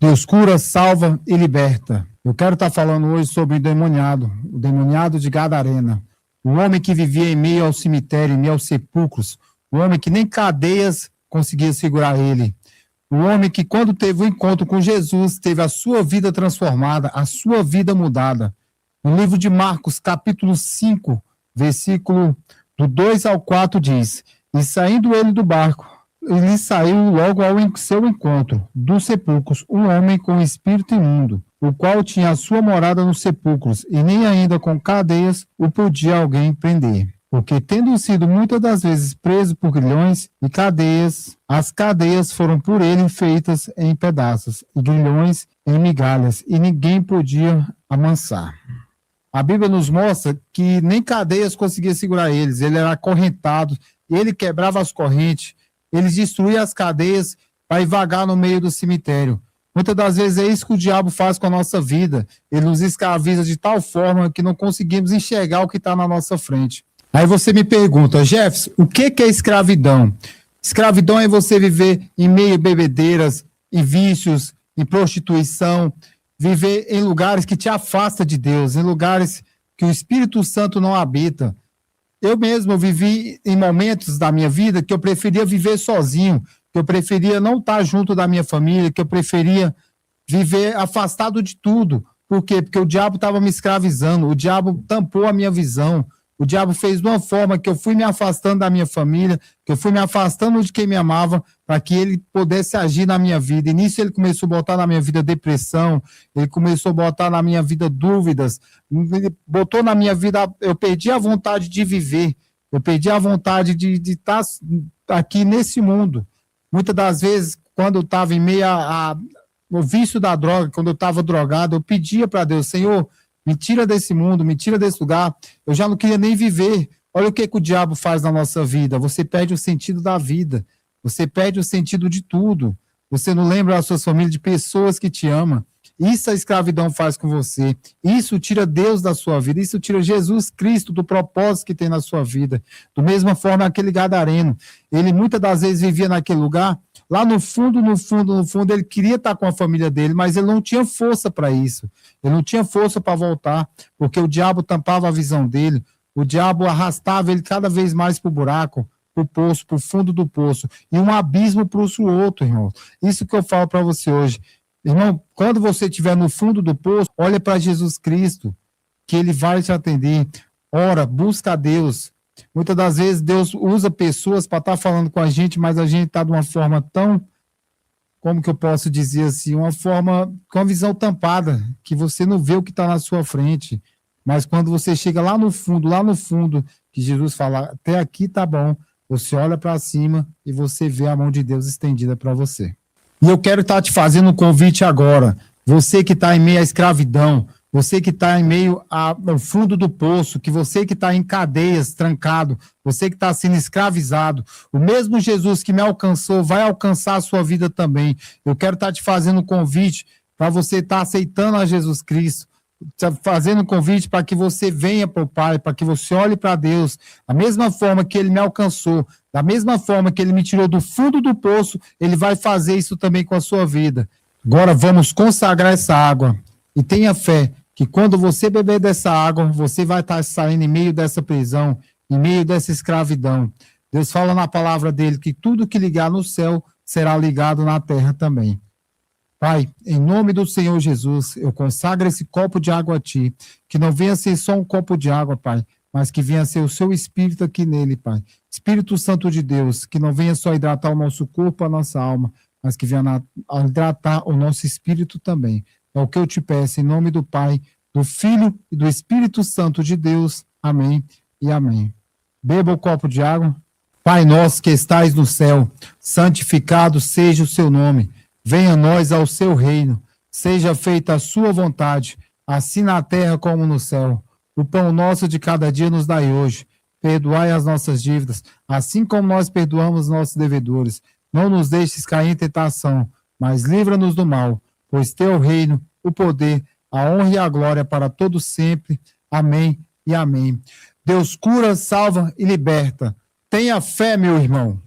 Deus cura, salva e liberta. Eu quero estar falando hoje sobre o demoniado de Gadarena. O homem que vivia em meio ao cemitério, em meio aos sepulcros. O homem que nem cadeias conseguia segurar ele. O homem que, quando teve o encontro com Jesus, teve a sua vida transformada, a sua vida mudada. No livro de Marcos, capítulo 5, versículo do 2 ao 4, diz: E saindo ele do barco, ele saiu logo ao seu encontro dos sepulcros um homem com espírito imundo, o qual tinha a sua morada nos sepulcros, e nem ainda com cadeias o podia alguém prender. Porque, tendo sido muitas das vezes preso por grilhões e cadeias, as cadeias foram por ele feitas em pedaços, e grilhões em migalhas, e ninguém podia amansar. A Bíblia nos mostra que nem cadeias conseguia segurar eles, ele era acorrentado, ele quebrava as correntes, ele destruía as cadeias para ir vagar no meio do cemitério. Muitas das vezes é isso que o diabo faz com a nossa vida, ele nos escraviza de tal forma que não conseguimos enxergar o que está na nossa frente. Aí você me pergunta: Jefferson, o que é escravidão? Escravidão é você viver em meio a bebedeiras, em vícios, em prostituição, viver em lugares que te afastam de Deus, em lugares que o Espírito Santo não habita. Eu mesmo vivi em momentos da minha vida que eu preferia viver sozinho, que eu preferia não estar junto da minha família, que eu preferia viver afastado de tudo. Por quê? Porque o diabo estava me escravizando, o diabo tampou a minha visão, o diabo fez de uma forma que eu fui me afastando da minha família, que eu fui me afastando de quem me amava, para que ele pudesse agir na minha vida. E nisso ele começou a botar na minha vida depressão, ele começou a botar na minha vida dúvidas, ele botou na minha vida, eu perdi a vontade de viver, eu perdi a vontade de estar aqui nesse mundo. Muitas das vezes, quando eu estava em meio ao vício da droga, quando eu estava drogado, eu pedia para Deus: Senhor, me tira desse mundo, me tira desse lugar. Eu já não queria nem viver. Olha o que o diabo faz na nossa vida. Você perde o sentido da vida. Você perde o sentido de tudo. Você não lembra a sua família, de pessoas que te amam. Isso a escravidão faz com você. Isso tira Deus da sua vida. Isso tira Jesus Cristo do propósito que tem na sua vida. Da mesma forma, aquele gadareno. Ele muitas das vezes vivia naquele lugar. Lá no fundo, ele queria estar com a família dele, mas ele não tinha força para isso. Ele não tinha força para voltar, porque o diabo tampava a visão dele, o diabo arrastava ele cada vez mais para o buraco, para o poço, para o fundo do poço, e um abismo para o outro, irmão. Isso que eu falo para você hoje. Irmão, quando você estiver no fundo do poço, olha para Jesus Cristo, que ele vai te atender. Ora, busca a Deus. Muitas das vezes Deus usa pessoas para estar falando com a gente, mas a gente está de uma forma tão, como que eu posso dizer assim, uma forma com a visão tampada, que você não vê o que está na sua frente. Mas quando você chega lá no fundo, que Jesus fala: até aqui tá bom, você olha para cima e você vê a mão de Deus estendida para você. E eu quero estar te fazendo um convite agora, você que está em meio à escravidão, você que está em meio ao fundo do poço, que você que está em cadeias, trancado, você que está sendo escravizado, o mesmo Jesus que me alcançou vai alcançar a sua vida também. Eu quero estar te fazendo um convite para você estar aceitando a Jesus Cristo, fazendo um convite para que você venha para o Pai, para que você olhe para Deus, da mesma forma que Ele me alcançou, da mesma forma que Ele me tirou do fundo do poço, Ele vai fazer isso também com a sua vida. Agora vamos consagrar essa água e tenha fé que quando você beber dessa água, você vai estar saindo em meio dessa prisão, em meio dessa escravidão. Deus fala na palavra dele que tudo que ligar no céu será ligado na terra também. Pai, em nome do Senhor Jesus, eu consagro esse copo de água a Ti, que não venha ser só um copo de água, Pai, mas que venha ser o Seu Espírito aqui nele, Pai. Espírito Santo de Deus, que não venha só hidratar o nosso corpo, a nossa alma, mas que venha hidratar o nosso espírito também. É o que eu te peço, em nome do Pai, do Filho e do Espírito Santo de Deus. Amém e amém. Beba o copo de água. Pai nosso que estais no céu, santificado seja o seu nome. Venha a nós ao seu reino. Seja feita a sua vontade, assim na terra como no céu. O pão nosso de cada dia nos dai hoje. Perdoai as nossas dívidas, assim como nós perdoamos nossos devedores. Não nos deixes cair em tentação, mas livra-nos do mal. Pois teu reino, o poder, a honra e a glória para todos sempre. Amém e amém. Deus cura, salva e liberta. Tenha fé, meu irmão.